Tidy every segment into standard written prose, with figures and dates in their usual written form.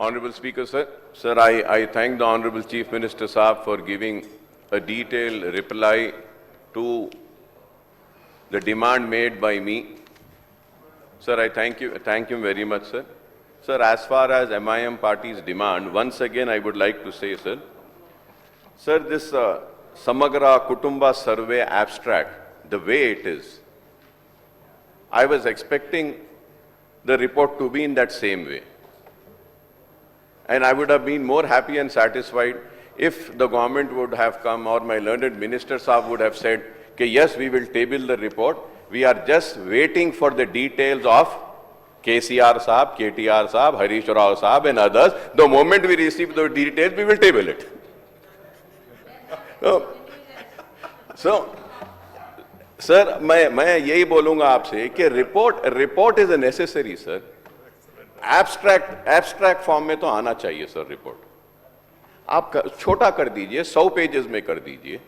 Honorable Speaker, sir. Sir, I thank the Honorable Chief Minister Saab for giving a detailed reply to the demand made by me. Sir, I thank him very much, sir. Sir, as far as MIM party's demand, once again I would like to say, sir, this Samagra Kutumba survey abstract, the way it is, I was expecting the report to be in that same way. And I would have been more happy and satisfied if the government would have come or my learned minister Saab would have said, okay, yes, we will table the report. We are just waiting for the details of KCR Saab, KTR Saab, Harish Rao Saab and others. The moment we receive the details, we will table it. So sir मैं यही बोलूंगा आपसे कि report is a necessary sir. Abstract form में तो आना चाहिए sir report. आप छोटा कर दीजिए, 100 पेजेस में कर दीजिए,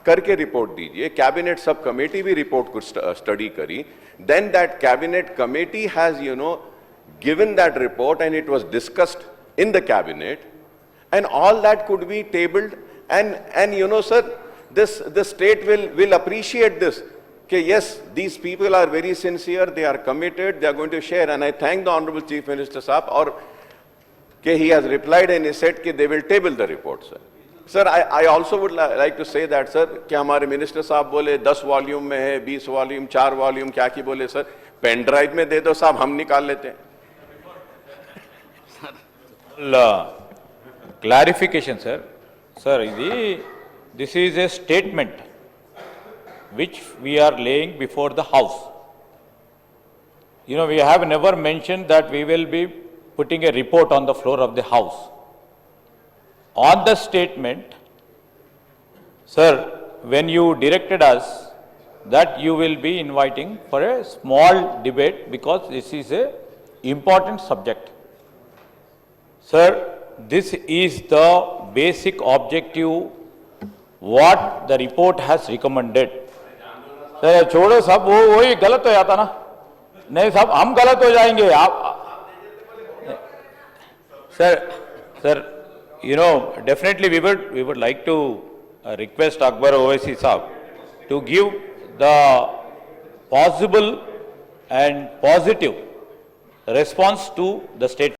करके रिपोर्ट दीजिए. कैबिनेट सब कमेटी भी रिपोर्ट को स्टडी करी. Then that cabinet committee has given that report and it was discussed in the cabinet and all that could be tabled and sir the state will appreciate this. Okay, yes, these people are very sincere, they are committed, they are going to share, and I thank the Honorable Chief Minister Saab, or okay, he has replied and he said that they will table the report, sir. Sir, I also would like to say that, sir, कि हमारे minister साहब बोले 10 volume में है, 20 volume, 4 volume, क्या की बोले sir, pen drive में दे दो साहब, हम निकाल लेते हैं. Clarification, sir. Sir, this is a statement which we are laying before the House. We have never mentioned that we will be putting a report on the floor of the House. On the statement, sir, when you directed us that you will be inviting for a small debate because this is a important subject. Sir, this is the basic objective what the report has recommended. Sir छोड़ो साहब, वही गलत हो जाता ना. नहीं साहब, हम गलत हो जाएंगे. आप sir definitely we would like to request Akbar Owaisi Saab to give the possible and positive response to the state.